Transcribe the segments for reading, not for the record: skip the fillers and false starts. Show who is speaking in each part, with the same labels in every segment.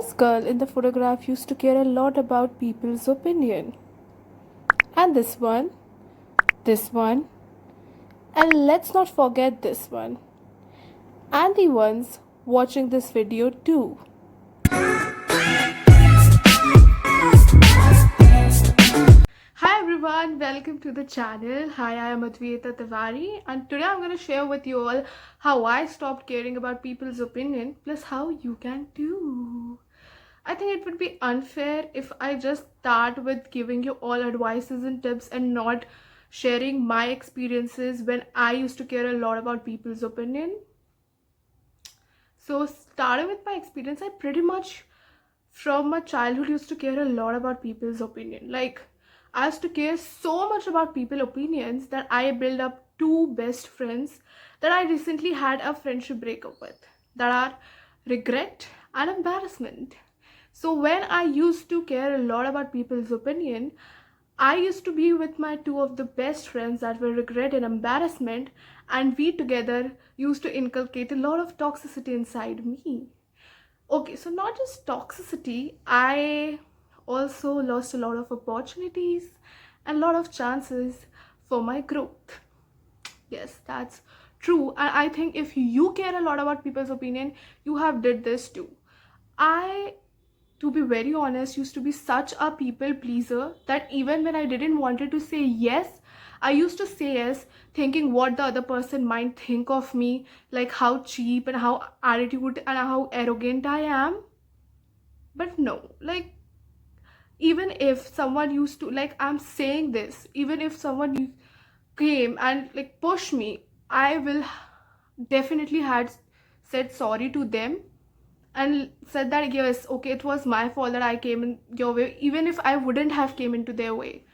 Speaker 1: This girl in the photograph used to care a lot about people's opinion. And this one, and let's not forget this one, and the ones watching this video too. Hi everyone, welcome to the channel. Hi, I am Advaita Tiwari, and today I'm going to share with you all how I stopped caring about people's opinion, plus how you can too. I think it would be unfair if I just start with giving you all advices and tips and not sharing my experiences when I used to care a lot about people's opinion. So, starting with my experience, I pretty much from my childhood used to care a lot about people's opinion. Like, I used to care so much about people's opinions that I built up two best friends that I recently had a friendship breakup with, that are regret and embarrassment. So when I used to care a lot about people's opinion, I used to be with my two of the best friends that were regret and embarrassment, and we together used to inculcate a lot of toxicity inside me. Okay, so not just toxicity, I also lost a lot of opportunities and a lot of chances for my growth. Yes, that's true. And I think if you care a lot about people's opinion, you have did this too. I, to be very honest, used to be such a people pleaser that even when I didn't wanted to say yes, I used to say yes, thinking what the other person might think of me, like how cheap and how attitude and how arrogant I am. But no, like even if someone used to, like, I'm saying this, even if someone came and like pushed me, I will definitely had said sorry to them and said that yes, okay, it was my fault that I came in your way, even if I wouldn't have came into their way.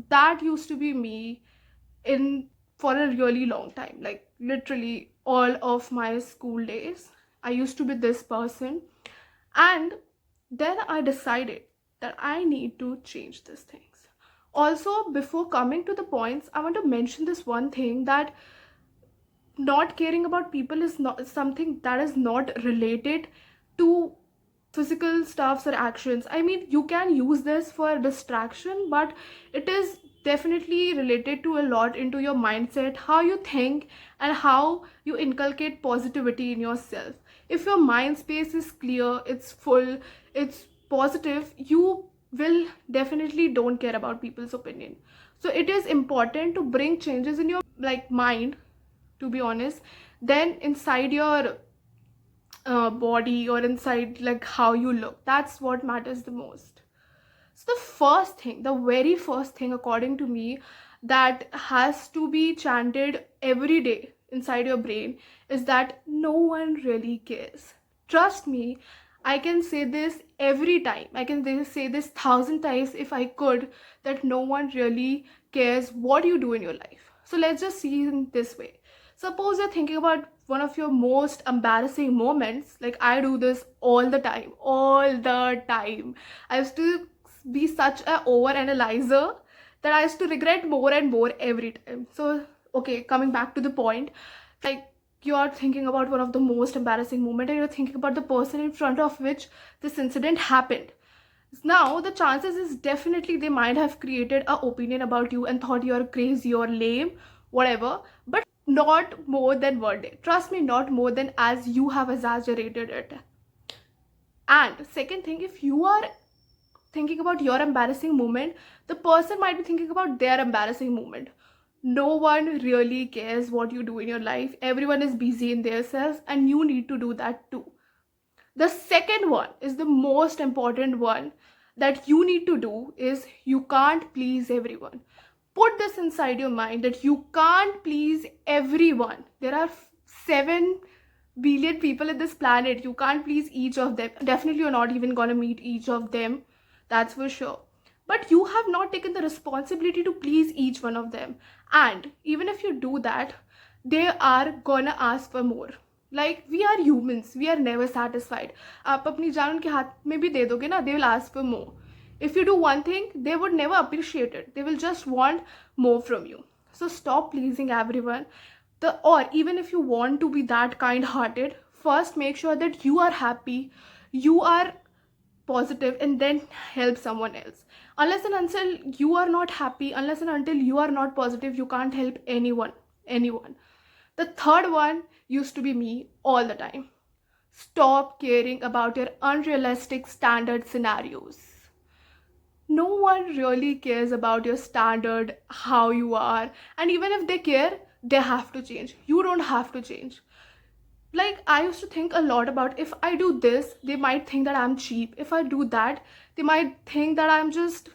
Speaker 1: That used to be me in for a really long time, like literally all of my school days. I used to be this person, and then I decided that I need to change these things. Also, before coming to the points, I want to mention this one thing, that not caring about people is not something that is not related to physical stuffs or actions. I mean, you can use this for distraction, but it is definitely related to a lot into your mindset, how you think and how you inculcate positivity in yourself. If your mind space is clear, it's full, it's positive, you will definitely don't care about people's opinion. So it is important to bring changes in your like mind, to be honest, then inside your body or inside like how you look. That's what matters the most. So the first thing, the very first thing according to me, that has to be chanted every day inside your brain is that no one really cares. Trust me, I can say this every time. I can say this 1,000 times if I could, that no one really cares what you do in your life. So let's just see it in this way. Suppose you're thinking about one of your most embarrassing moments. Like I do this all the time, all the time. I used to be such a over analyzer that I used to regret more and more every time. So okay, coming back to the point, like you are thinking about one of the most embarrassing moment and you're thinking about the person in front of which this incident happened. Now the chances is definitely they might have created a opinion about you and thought you're crazy or lame, whatever, but not more than one day. Trust me, not more than as you have exaggerated it. And second thing, if you are thinking about your embarrassing moment, the person might be thinking about their embarrassing moment. No one really cares what you do in your life. Everyone is busy in their selves, and you need to do that too. The second one is the most important one that you need to do is you can't please everyone. Put this inside your mind that you can't please everyone. There are 7 billion people in this planet. You can't please each of them. Definitely you're not even gonna meet each of them, that's for sure. But you have not taken the responsibility to please each one of them, and even if you do that, they are gonna ask for more. Like we are humans, we are never satisfied. आप अपनी जान उनके हाथ में भी दे दोगे ना, they will ask for more. If you do one thing, they would never appreciate it. They will just want more from you. So stop pleasing everyone. Or even if you want to be that kind hearted, first make sure that you are happy, you are positive and then help someone else. Unless and until you are not happy, unless and until you are not positive, you can't help anyone. The third one used to be me all the time. Stop caring about your unrealistic standard scenarios. No one really cares about your standard, how you are, and even if they care, they have to change. You don't have to change. Like, I used to think a lot about, if I do this, they might think that I'm cheap. If I do that, they might think that I'm just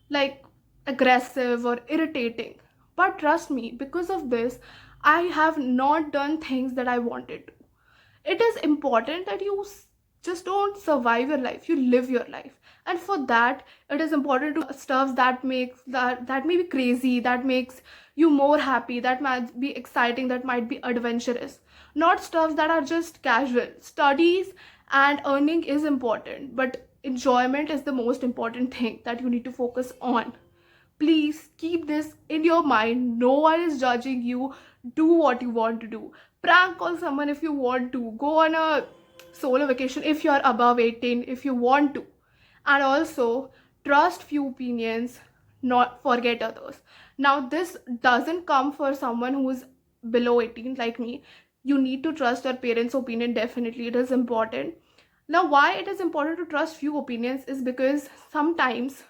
Speaker 1: like aggressive or irritating. But trust me, because of this, I have not done things that I wanted to. It is important that you just don't survive your life, you live your life. And for that, it is important to stuff that makes that may be crazy, that makes you more happy, that might be exciting, that might be adventurous. Not stuff that are just casual. Studies and earning is important, but enjoyment is the most important thing that you need to focus on. Please keep this in your mind. No one is judging you. Do what you want to do. Prank call someone if you want to. Go on a solo vacation if you are above 18, if you want to. And also, trust few opinions, not forget others. Now, this doesn't come for someone who is below 18 like me. You need to trust your parents' opinion, definitely. It is important. Now, why it is important to trust few opinions is because sometimes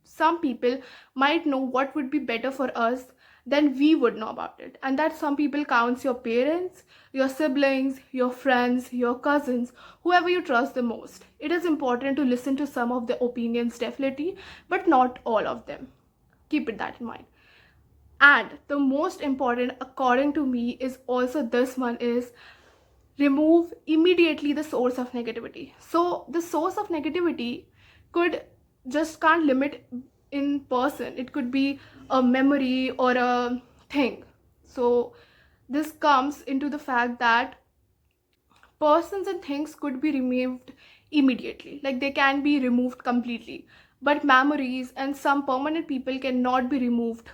Speaker 1: some people might know what would be better for us than we would know about it, and that some people counts your parents, your siblings, your friends, your cousins, whoever you trust the most. It is important to listen to some of the opinions, definitely, but not all of them. Keep it that in mind. And the most important, according to me, is also this one, is remove immediately the source of negativity. So the source of negativity could just can't limit in person. It could be a memory or a thing. So this comes into the fact that persons and things could be removed immediately, like they can be removed completely, but memories and some permanent people cannot be removed.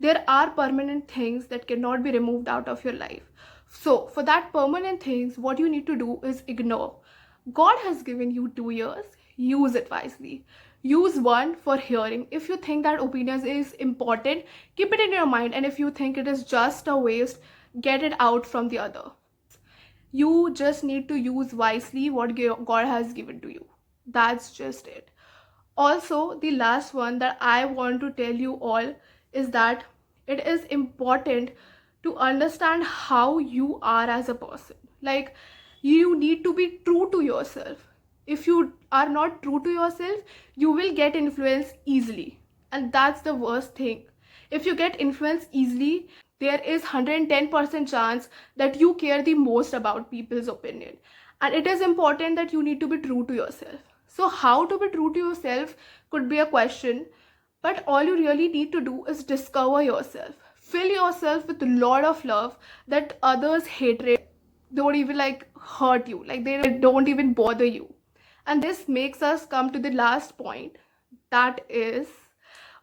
Speaker 1: There are permanent things that cannot be removed out of your life. So for that permanent things, what you need to do is ignore. God has given you 2 years. Use it wisely. Use one for hearing. If you think that opinions is important, keep it in your mind, and if you think it is just a waste, get it out from the other. You just need to use wisely what God has given to you. That's just it. Also, the last one that I want to tell you all is that it is important to understand how you are as a person. Like, you need to be true to yourself. If you are not true to yourself, you will get influenced easily. And that's the worst thing. If you get influenced easily, there is 110% chance that you care the most about people's opinion. And it is important that you need to be true to yourself. So how to be true to yourself could be a question, but all you really need to do is discover yourself. Fill yourself with a lot of love that others' hatred don't even like hurt you, like they don't even bother you. And this makes us come to the last point, that is,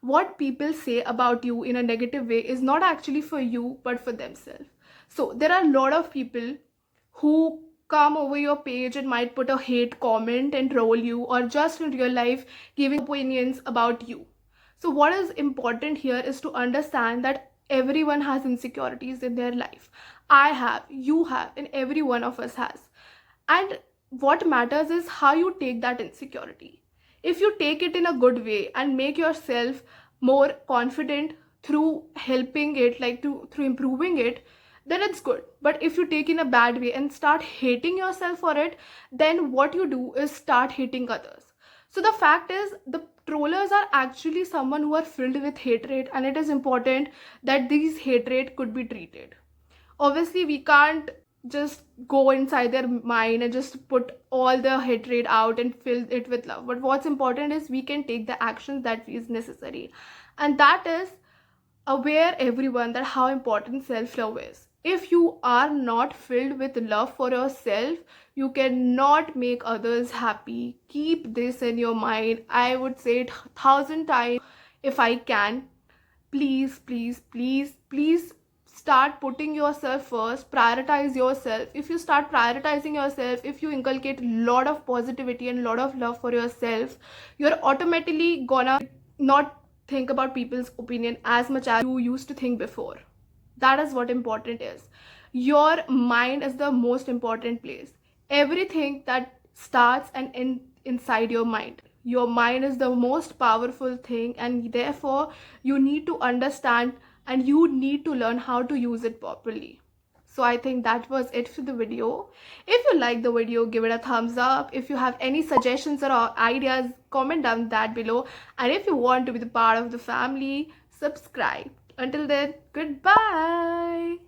Speaker 1: what people say about you in a negative way is not actually for you but for themselves. So there are a lot of people who come over your page and might put a hate comment and troll you, or just in real life giving opinions about you. So what is important here is to understand that everyone has insecurities in their life. I have, you have, and every one of us has. And what matters is how you take that insecurity. If you take it in a good way and make yourself more confident through helping it, like through improving it, then it's good. But if you take in a bad way and start hating yourself for it, then what you do is start hating others. So the fact is, the trollers are actually someone who are filled with hatred, and it is important that these hatred could be treated. Obviously, we can't just go inside their mind and just put all the hatred out and fill it with love. But what's important is we can take the actions that is necessary. And that is aware everyone that how important self-love is. If you are not filled with love for yourself, you cannot make others happy. Keep this in your mind. I would say it 1,000 times if I can. Please, please, please, please start putting yourself first, prioritize yourself, if you start prioritizing yourself, if you inculcate a lot of positivity and a lot of love for yourself, you're automatically gonna not think about people's opinion as much as you used to think before. That is what important is. Your mind is the most important place. Everything that starts and ends inside your mind. Your mind is the most powerful thing, and therefore you need to understand and you need to learn how to use it properly. So I think that was it for the video. If you like the video, give it a thumbs up. If you have any suggestions or ideas, comment down that below. And if you want to be the part of the family, subscribe. Until then, goodbye.